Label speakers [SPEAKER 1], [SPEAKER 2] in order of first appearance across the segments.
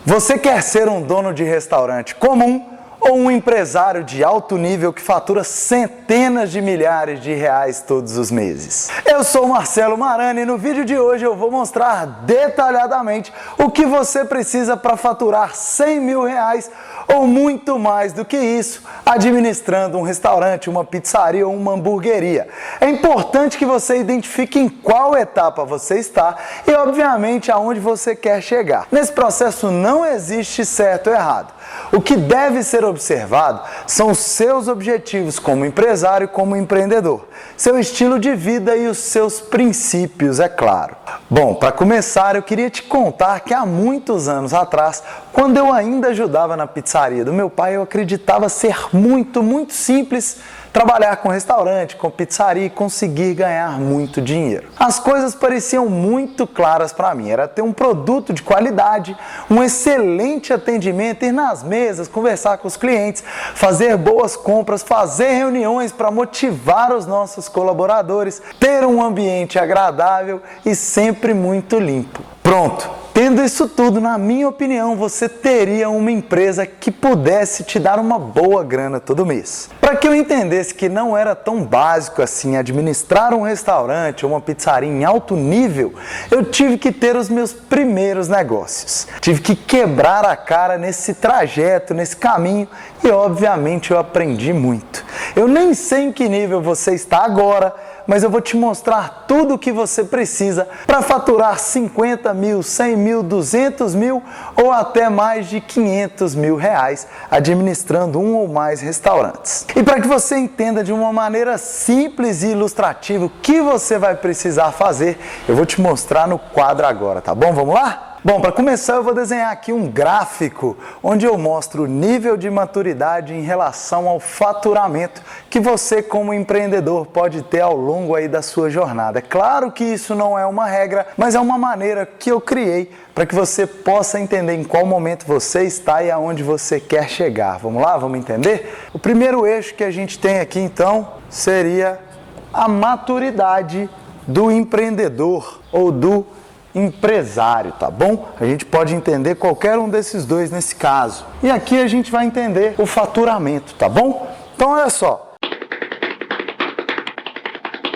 [SPEAKER 1] Você quer ser um dono de restaurante comum ou um empresário de alto nível que fatura centenas de milhares de reais todos os meses? Eu sou Marcelo Marani e no vídeo de hoje eu vou mostrar detalhadamente o que você precisa para faturar 100 mil reais ou muito mais do que isso, administrando um restaurante, uma pizzaria ou uma hamburgueria. É importante que você identifique em qual etapa você está e, obviamente, aonde você quer chegar. Nesse processo não existe certo ou errado. O que deve ser observado são os seus objetivos como empresário e como empreendedor, seu estilo de vida e os seus princípios, é claro. Bom, para começar, eu queria te contar que há muitos anos atrás, quando eu ainda ajudava na pizzaria do meu pai, eu acreditava ser muito simples trabalhar com restaurante, com pizzaria e conseguir ganhar muito dinheiro. As coisas pareciam muito claras para mim. Era ter um produto de qualidade, um excelente atendimento, ir nas mesas, conversar com os clientes, fazer boas compras, fazer reuniões para motivar os nossos colaboradores, ter um ambiente agradável e sempre muito limpo. Pronto! Tendo isso tudo, na minha opinião, você teria uma empresa que pudesse te dar uma boa grana todo mês. Para que eu entendesse que não era tão básico assim administrar um restaurante ou uma pizzaria em alto nível, eu tive que ter os meus primeiros negócios. Tive que quebrar a cara nesse trajeto, nesse caminho e, obviamente, eu aprendi muito. Eu nem sei em que nível você está agora, mas eu vou te mostrar tudo o que você precisa para faturar 50 mil, 100 mil, 200 mil ou até mais de 500 mil reais administrando um ou mais restaurantes. E para que você entenda de uma maneira simples e ilustrativa o que você vai precisar fazer, eu vou te mostrar no quadro agora, tá bom? Vamos lá? Bom, para começar eu vou desenhar aqui um gráfico onde eu mostro o nível de maturidade em relação ao faturamento que você como empreendedor pode ter ao longo aí da sua jornada. É claro que isso não é uma regra, mas é uma maneira que eu criei para que você possa entender em qual momento você está e aonde você quer chegar. Vamos lá? Vamos entender? O primeiro eixo que a gente tem aqui então seria a maturidade do empreendedor ou do empresário, tá bom? A gente pode entender qualquer um desses dois nesse caso. E aqui a gente vai entender o faturamento, tá bom? Então olha só.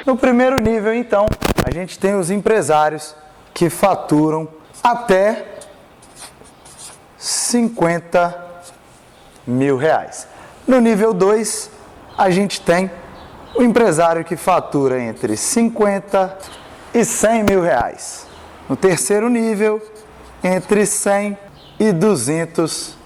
[SPEAKER 1] No primeiro nível, então, a gente tem os empresários que faturam até 50 mil reais. No nível 2, a gente tem o empresário que fatura entre 50 e 100 mil reais. No terceiro nível, entre 100 e 200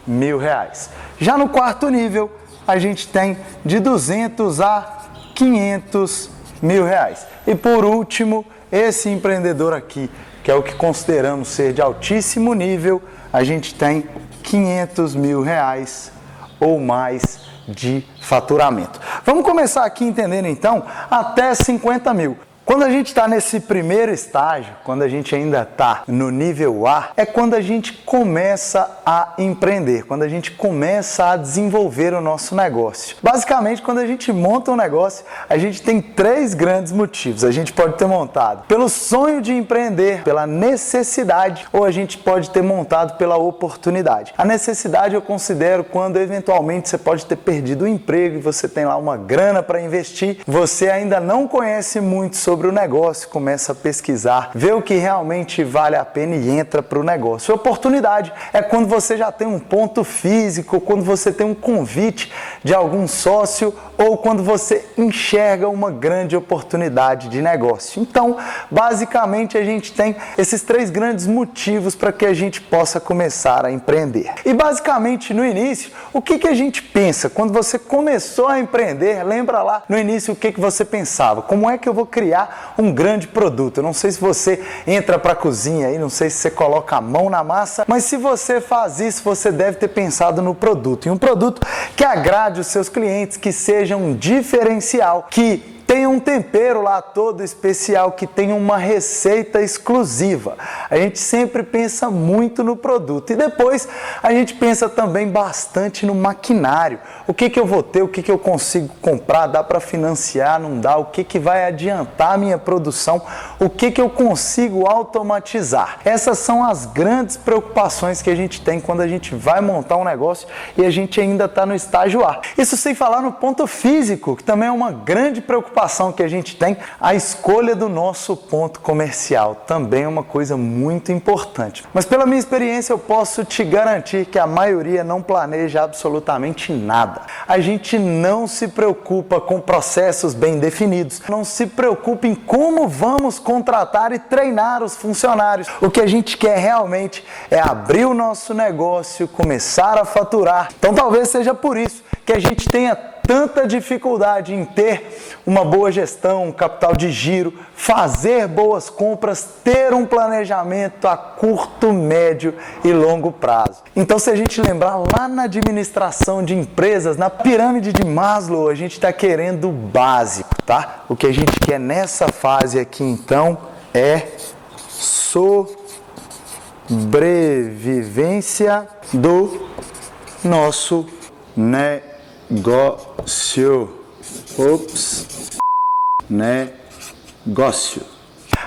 [SPEAKER 1] mil reais. Já no quarto nível, a gente tem de 200 a 500 mil reais. E por último, esse empreendedor aqui, que é o que consideramos ser de altíssimo nível, a gente tem 500 mil reais ou mais de faturamento. Vamos começar aqui entendendo então até 50 mil. Quando a gente está nesse primeiro estágio, quando a gente ainda está no nível A, é quando a gente começa a empreender, quando a gente começa a desenvolver o nosso negócio. Basicamente, quando a gente monta um negócio, a gente tem três grandes motivos. A gente pode ter montado pelo sonho de empreender, pela necessidade, ou a gente pode ter montado pela oportunidade. A necessidade eu considero quando eventualmente você pode ter perdido o emprego e você tem lá uma grana para investir, você ainda não conhece muito sobre o negócio, começa a pesquisar, vê o que realmente vale a pena e entra para o negócio. A oportunidade é quando você já tem um ponto físico, quando você tem um convite de algum sócio ou quando você enxerga uma grande oportunidade de negócio. Então, basicamente, a gente tem esses três grandes motivos para que a gente possa começar a empreender. E basicamente, no início, o que a gente pensa? Quando você começou a empreender, lembra lá no início o que você pensava? Como é que eu vou criar um grande produto? Eu não sei se você entra para a cozinha aí, não sei se você coloca a mão na massa, mas se você faz isso, você deve ter pensado no produto. E um produto que agrade os seus clientes, que seja um diferencial, que tenha um tempero lá todo especial, que tenha uma receita exclusiva. A gente sempre pensa muito no produto e depois a gente pensa também bastante no maquinário. O que eu vou ter, o que eu consigo comprar, dá para financiar, não dá, o que vai adiantar a minha produção, o que eu consigo automatizar. Essas são as grandes preocupações que a gente tem quando a gente vai montar um negócio e a gente ainda está no estágio A. Isso sem falar no ponto físico, que também é uma grande preocupação que a gente tem, a escolha do nosso ponto comercial, também é uma coisa muito importante. Mas pela minha experiência eu posso te garantir que a maioria não planeja absolutamente nada. A gente não se preocupa com processos bem definidos, não se preocupa em como vamos contratar e treinar os funcionários. O que a gente quer realmente é abrir o nosso negócio, começar a faturar. Então talvez seja por isso que a gente tenha tanta dificuldade em ter uma boa gestão, um capital de giro, fazer boas compras, ter um planejamento a curto, médio e longo prazo. Então, se a gente lembrar lá na administração de empresas, na pirâmide de Maslow, a gente está querendo o básico, tá? O que a gente quer nessa fase aqui, então, é sobrevivência do nosso negócio. Negócio.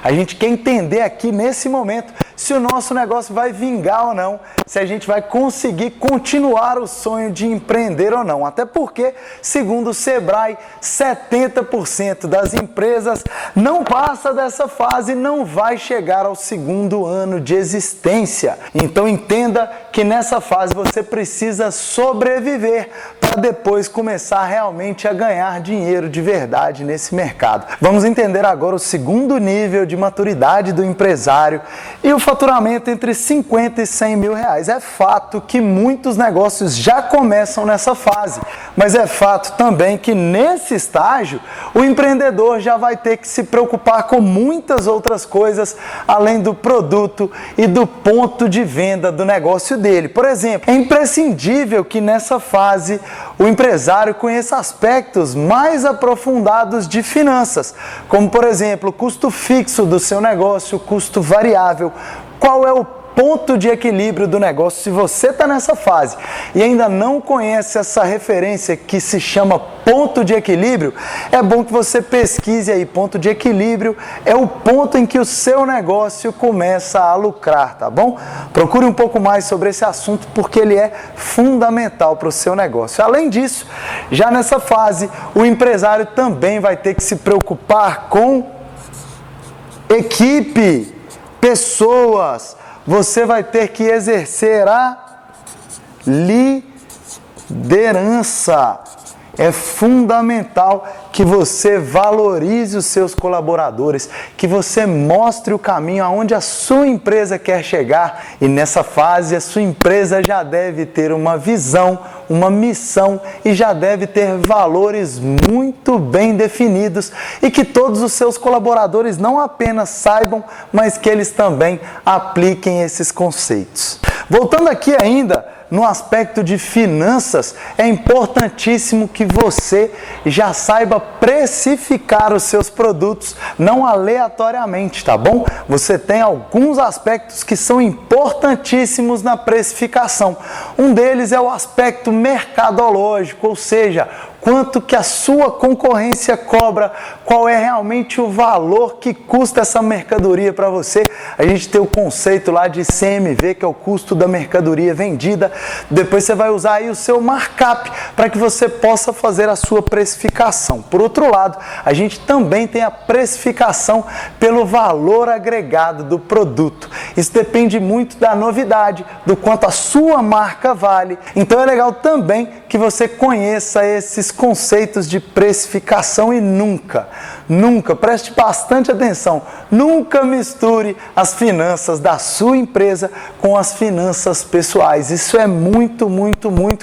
[SPEAKER 1] A gente quer entender aqui nesse momento se o nosso negócio vai vingar ou não, se a gente vai conseguir continuar o sonho de empreender ou não. Até porque, segundo o Sebrae, 70% das empresas não passa dessa fase e não vai chegar ao segundo ano de existência. Então entenda que nessa fase você precisa sobreviver para depois começar realmente a ganhar dinheiro de verdade nesse mercado. Vamos entender agora o segundo nível de maturidade do empresário e o faturamento entre 50 e 100 mil reais. É fato que muitos negócios já começam nessa fase, mas é fato também que nesse estágio o empreendedor já vai ter que se preocupar com muitas outras coisas além do produto e do ponto de venda do negócio dele. Por exemplo, é imprescindível que nessa fase o empresário conheça aspectos mais aprofundados de finanças, como por exemplo o custo fixo do seu negócio, o custo variável, qual é o ponto de equilíbrio do negócio. Se você está nessa fase e ainda não conhece essa referência que se chama ponto de equilíbrio, é bom que você pesquise aí. Ponto de equilíbrio é o ponto em que o seu negócio começa a lucrar, tá bom? Procure um pouco mais sobre esse assunto porque ele é fundamental para o seu negócio. Além disso, já nessa fase, o empresário também vai ter que se preocupar com equipe, pessoas. Você vai ter que exercer a liderança. É fundamental que você valorize os seus colaboradores, que você mostre o caminho aonde a sua empresa quer chegar. E nessa fase a sua empresa já deve ter uma visão, uma missão e já deve ter valores muito bem definidos e que todos os seus colaboradores não apenas saibam, mas que eles também apliquem esses conceitos. Voltando aqui ainda, no aspecto de finanças, é importantíssimo que você já saiba precificar os seus produtos, não aleatoriamente, tá bom? Você tem alguns aspectos que são importantíssimos na precificação. Um deles é o aspecto mercadológico, ou seja, quanto que a sua concorrência cobra, qual é realmente o valor que custa essa mercadoria para você. A gente tem o conceito lá de CMV, que é o custo da mercadoria vendida. Depois você vai usar aí o seu markup para que você possa fazer a sua precificação. Por outro lado, a gente também tem a precificação pelo valor agregado do produto. Isso depende muito da novidade, do quanto a sua marca vale. Então é legal também que você conheça esses conceitos de precificação e nunca, preste bastante atenção, nunca misture as finanças da sua empresa com as finanças pessoais. Isso é muito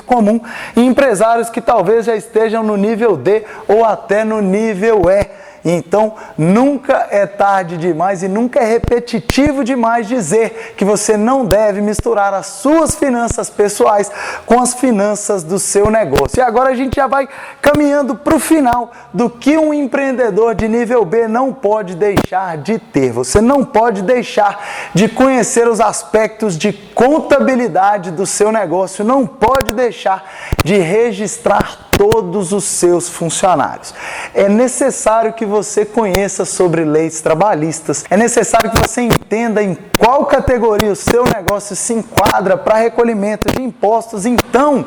[SPEAKER 1] comum em empresários que talvez já estejam no nível D ou até no nível E. Então, nunca é tarde demais e nunca é repetitivo demais dizer que você não deve misturar as suas finanças pessoais com as finanças do seu negócio. E agora a gente já vai caminhando para o final do que um empreendedor de nível B não pode deixar de ter. Você não pode deixar de conhecer os aspectos de contabilidade do seu negócio, não pode deixar de registrar todos os seus funcionários. É necessário que você conheça sobre leis trabalhistas, é necessário que você entenda em qual categoria o seu negócio se enquadra para recolhimento de impostos. Então,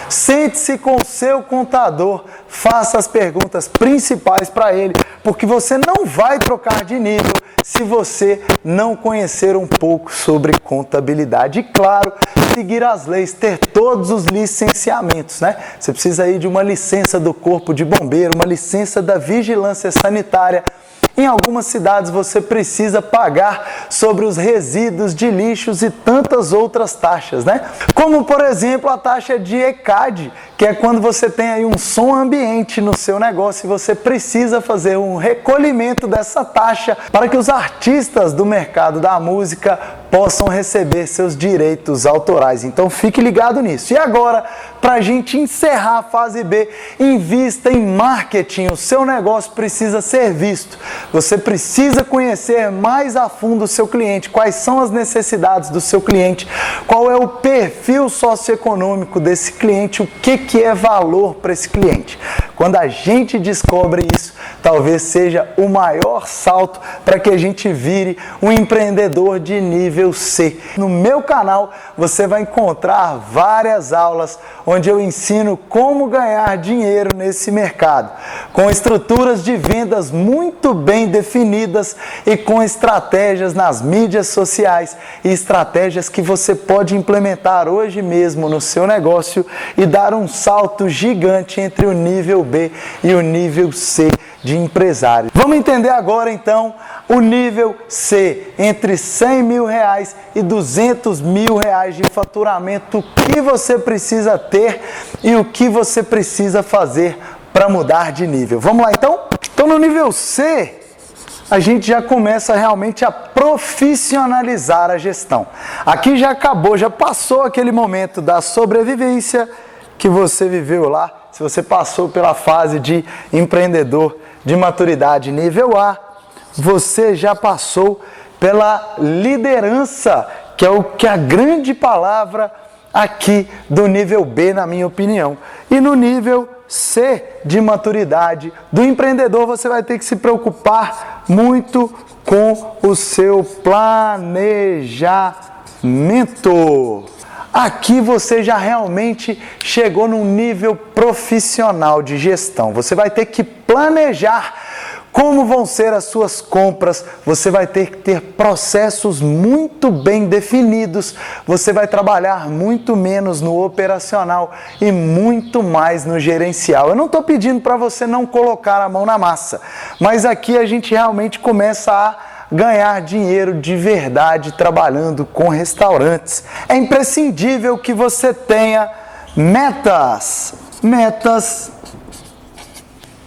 [SPEAKER 1] sente-se com o seu contador, faça as perguntas principais para ele, porque você não vai trocar de nível se você não conhecer um pouco sobre contabilidade. E claro, seguir as leis, ter todos os licenciamentos, né? Você precisa ir de uma licença do Corpo de Bombeiro, uma licença da Vigilância Sanitária. Em algumas cidades você precisa pagar sobre os resíduos de lixos e tantas outras taxas, né? Como, por exemplo, a taxa de ECAD, que é quando você tem aí um som ambiente no seu negócio e você precisa fazer um recolhimento dessa taxa para que os artistas do mercado da música possam receber seus direitos autorais. Então fique ligado nisso. E agora, para a gente encerrar a fase B, invista em marketing. O seu negócio precisa ser visto. Você precisa conhecer mais a fundo o seu cliente, quais são as necessidades do seu cliente, qual é o perfil socioeconômico desse cliente, o que é valor para esse cliente. Quando a gente descobre isso, talvez seja o maior salto para que a gente vire um empreendedor de nível C. No meu canal você vai encontrar várias aulas onde eu ensino como ganhar dinheiro nesse mercado, com estruturas de vendas muito bem definidas e com estratégias nas mídias sociais e estratégias que você pode implementar hoje mesmo no seu negócio e dar um salto gigante entre o nível B e o nível C de empresário. Vamos entender agora então o nível C, entre R$100 mil e R$200 mil de faturamento, o que você precisa ter e o que você precisa fazer para mudar de nível. Vamos lá então? Então no nível C, a gente já começa realmente a profissionalizar a gestão. Aqui já acabou, já passou aquele momento da sobrevivência que você viveu lá. Se você passou pela fase de empreendedor de maturidade nível A, você já passou pela liderança, que é o que a grande palavra aqui do nível B, na minha opinião. E no nível C de maturidade do empreendedor, você vai ter que se preocupar muito com o seu planejamento. Aqui você já realmente chegou num nível profissional de gestão. Você vai ter que planejar como vão ser as suas compras, você vai ter que ter processos muito bem definidos, você vai trabalhar muito menos no operacional e muito mais no gerencial. Eu não estou pedindo para você não colocar a mão na massa, mas aqui a gente realmente começa a ganhar dinheiro de verdade trabalhando com restaurantes. É imprescindível que você tenha metas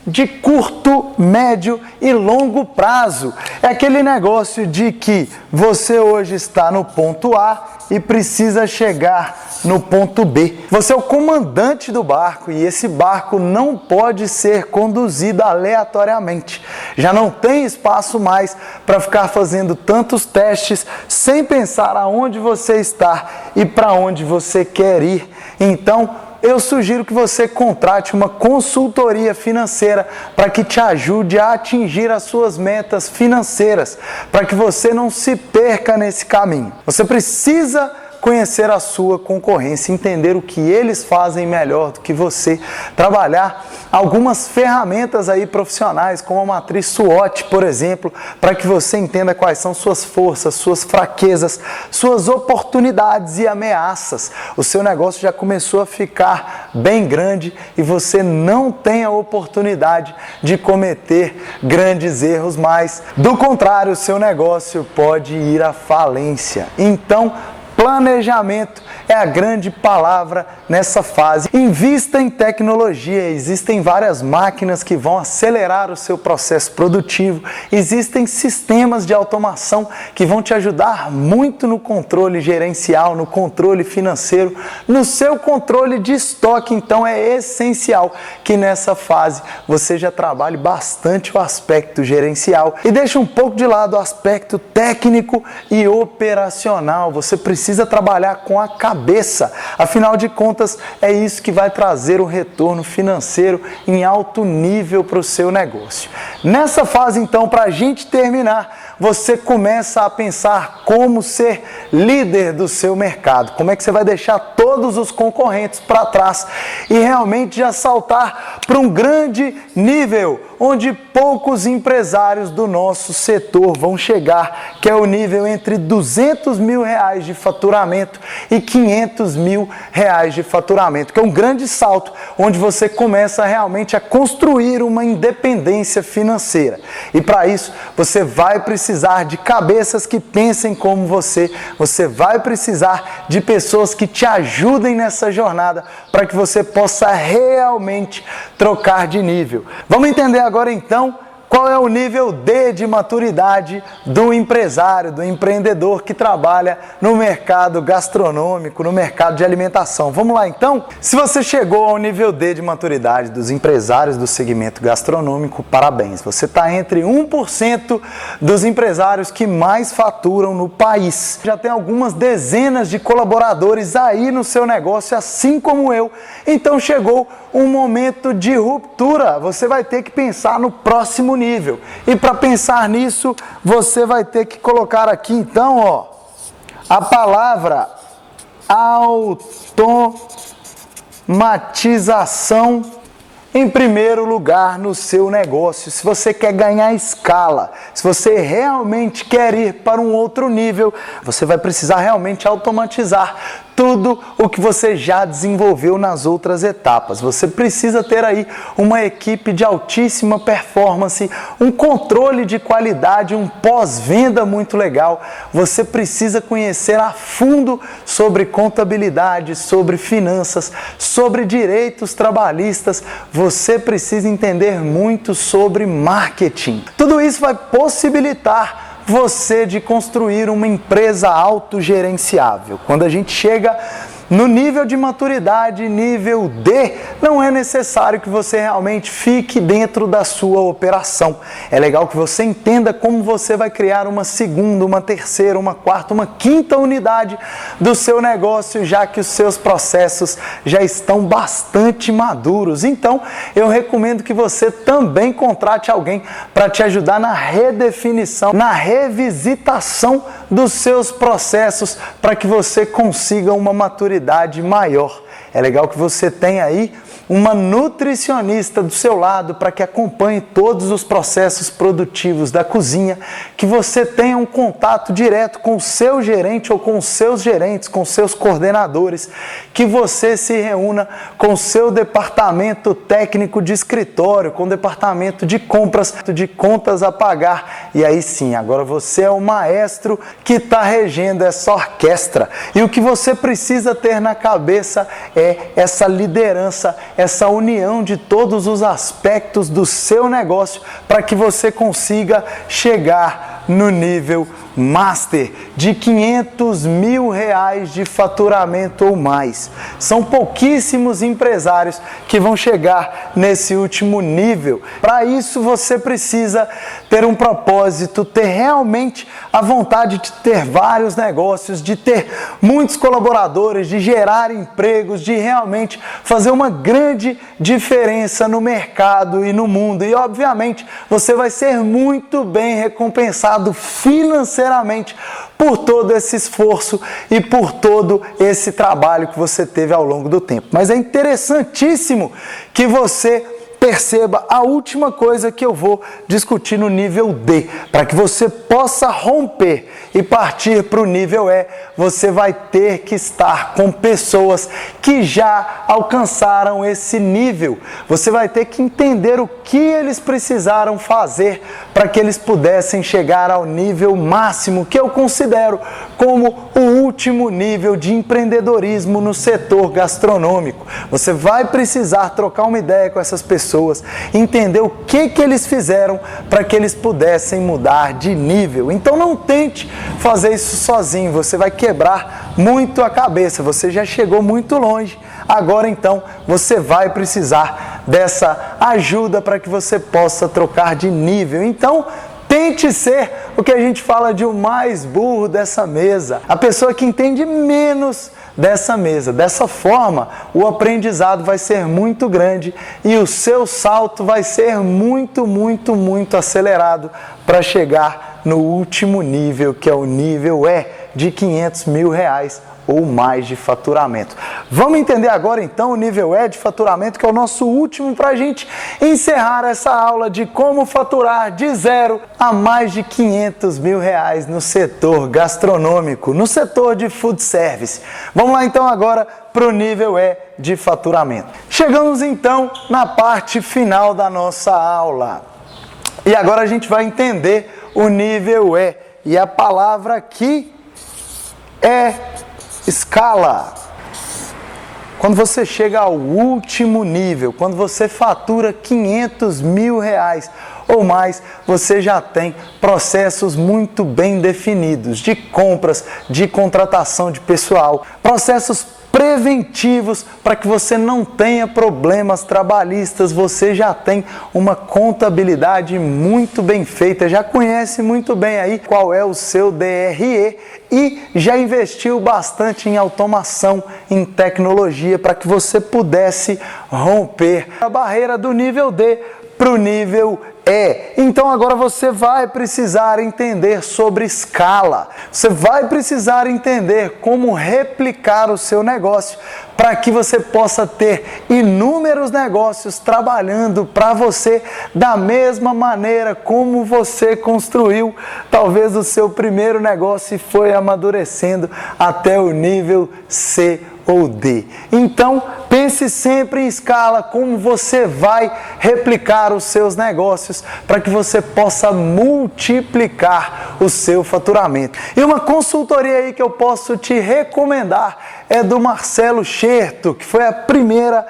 [SPEAKER 1] de curto, médio e longo prazo. É aquele negócio de que você hoje está no ponto A e precisa chegar no ponto B. Você é o comandante do barco e esse barco não pode ser conduzido aleatoriamente. Já não tem espaço mais para ficar fazendo tantos testes sem pensar aonde você está e para onde você quer ir. Então, eu sugiro que você contrate uma consultoria financeira para que te ajude a atingir as suas metas financeiras, para que você não se perca nesse caminho. Você precisa conhecer a sua concorrência, entender o que eles fazem melhor do que você, trabalhar algumas ferramentas aí profissionais, como a matriz SWOT, por exemplo, para que você entenda quais são suas forças, suas fraquezas, suas oportunidades e ameaças. O seu negócio já começou a ficar bem grande e você não tem a oportunidade de cometer grandes erros mais. Do contrário, o seu negócio pode ir à falência. Então, planejamento é a grande palavra nessa fase. Invista em tecnologia, existem várias máquinas que vão acelerar o seu processo produtivo, existem sistemas de automação que vão te ajudar muito no controle gerencial, no controle financeiro, no seu controle de estoque. Então é essencial que nessa fase você já trabalhe bastante o aspecto gerencial e deixe um pouco de lado o aspecto técnico e operacional. Você precisa trabalhar com a cabeça, afinal de contas é isso que vai trazer o retorno financeiro em alto nível para o seu negócio. Nessa fase então, para a gente terminar, você começa a pensar como ser líder do seu mercado, como é que você vai deixar todos os concorrentes para trás e realmente já saltar para um grande nível, onde poucos empresários do nosso setor vão chegar, que é o nível entre R$200 mil de faturamento e R$500 mil de faturamento, que é um grande salto, onde você começa realmente a construir uma independência financeira. E para isso, você vai precisar de cabeças que pensem como você vai precisar de pessoas que te ajudem nessa jornada para que você possa realmente trocar de nível. Vamos entender agora então qual é o nível D de maturidade do empresário, do empreendedor que trabalha no mercado gastronômico, no mercado de alimentação. Vamos lá então? Se você chegou ao nível D de maturidade dos empresários do segmento gastronômico, parabéns! Você está entre 1% dos empresários que mais faturam no país. Já tem algumas dezenas de colaboradores aí no seu negócio, assim como eu. Então chegou um momento de ruptura. Você vai ter que pensar no próximo nível. E para pensar nisso, você vai ter que colocar aqui então, ó, a palavra automatização em primeiro lugar no seu negócio. Se você quer ganhar escala, se você realmente quer ir para um outro nível, você vai precisar realmente automatizar tudo o que você já desenvolveu nas outras etapas. Você precisa ter aí uma equipe de altíssima performance, um controle de qualidade, um pós-venda muito legal. Você precisa conhecer a fundo sobre contabilidade, sobre finanças, sobre direitos trabalhistas. Você precisa entender muito sobre marketing. Tudo isso vai possibilitar você de construir uma empresa autogerenciável. Quando a gente chega no nível de maturidade, nível D, não é necessário que você realmente fique dentro da sua operação. É legal que você entenda como você vai criar uma segunda, uma terceira, uma quarta, uma quinta unidade do seu negócio, já que os seus processos já estão bastante maduros. Então, eu recomendo que você também contrate alguém para te ajudar na redefinição, na revisitação dos seus processos, para que você consiga uma maturidade maior. É legal que você tenha aí uma nutricionista do seu lado para que acompanhe todos os processos produtivos da cozinha, que você tenha um contato direto com o seu gerente ou com os seus gerentes, com seus coordenadores, que você se reúna com o seu departamento técnico de escritório, com o departamento de compras, de contas a pagar, e aí sim, agora você é o maestro que está regendo essa orquestra. E o que você precisa ter na cabeça é essa liderança, essa união de todos os aspectos do seu negócio para que você consiga chegar no nível Master de R$500 mil de faturamento ou mais. São pouquíssimos empresários que vão chegar nesse último nível. Para isso você precisa ter um propósito, ter realmente a vontade de ter vários negócios, de ter muitos colaboradores, de gerar empregos, de realmente fazer uma grande diferença no mercado e no mundo. E obviamente você vai ser muito bem recompensado financeiramente por todo esse esforço e por todo esse trabalho que você teve ao longo do tempo. Mas é interessantíssimo que você perceba a última coisa que eu vou discutir no nível D. Para que você possa romper e partir para o nível E, você vai ter que estar com pessoas que já alcançaram esse nível. Você vai ter que entender o que eles precisaram fazer para que eles pudessem chegar ao nível máximo, que eu considero como o último nível de empreendedorismo no setor gastronômico. Você vai precisar trocar uma ideia com essas pessoas, entender o que eles fizeram para que eles pudessem mudar de nível. Então não tente fazer isso sozinho, você vai quebrar muito a cabeça, você já chegou muito longe. Agora então você vai precisar dessa ajuda para que você possa trocar de nível. Então tente ser o que a gente fala de o mais burro dessa mesa, a pessoa que entende menos dessa mesa. Dessa forma, o aprendizado vai ser muito grande e o seu salto vai ser muito acelerado para chegar no último nível, que é o nível E de R$500 mil ou mais de faturamento. Vamos entender agora então o nível E de faturamento, que é o nosso último, para a gente encerrar essa aula de como faturar de 0 a mais de R$500 mil no setor gastronômico, no setor de food service. Vamos lá então agora para o nível E de faturamento. Chegamos então na parte final da nossa aula. E agora a gente vai entender o nível E. E a palavra aqui é escala. Quando você chega ao último nível, quando você fatura R$500 mil ou mais, você já tem processos muito bem definidos de compras, de contratação de pessoal, processos preventivos para que você não tenha problemas trabalhistas. Você já tem uma contabilidade muito bem feita, já conhece muito bem aí qual é o seu DRE e já investiu bastante em automação, em tecnologia, para que você pudesse romper a barreira do nível D para o nível E. Então agora você vai precisar entender sobre escala, você vai precisar entender como replicar o seu negócio para que você possa ter inúmeros negócios trabalhando para você da mesma maneira como você construiu talvez o seu primeiro negócio e foi amadurecendo até o nível C ou D. Então, pense sempre em escala, como você vai replicar os seus negócios para que você possa multiplicar o seu faturamento. E uma consultoria aí que eu posso te recomendar é do Marcelo Scherto, que foi a primeira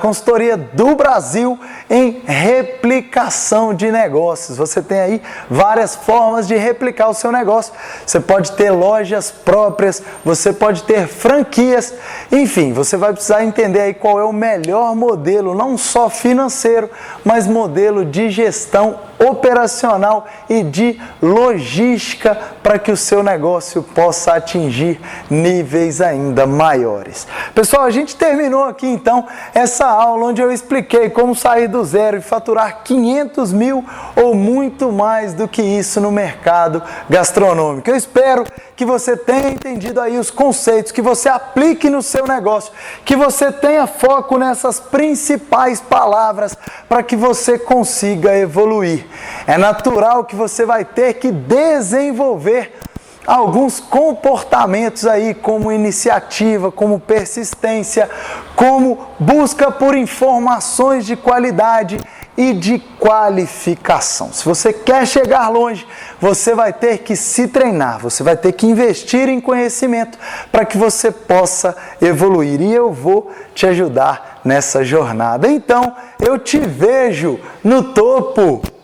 [SPEAKER 1] consultoria do Brasil em replicação de negócios. Você tem aí várias formas de replicar o seu negócio. Você pode ter lojas próprias, você pode ter franquias, enfim, você vai precisar entender aí qual é o melhor modelo, não só financeiro, mas modelo de gestão operacional e de logística para que o seu negócio possa atingir níveis ainda maiores. Pessoal, a gente terminou aqui então essa aula onde eu expliquei como sair do zero e faturar R$500 mil ou muito mais do que isso no mercado gastronômico. Eu espero que você tenha entendido aí os conceitos, que você aplique no seu negócio, que você tenha foco nessas principais palavras para que você consiga evoluir. É natural que você vai ter que desenvolver alguns comportamentos aí, como iniciativa, como persistência, como busca por informações de qualidade e de qualificação. Se você quer chegar longe, você vai ter que se treinar, você vai ter que investir em conhecimento para que você possa evoluir. E eu vou te ajudar nessa jornada. Então, eu te vejo no topo!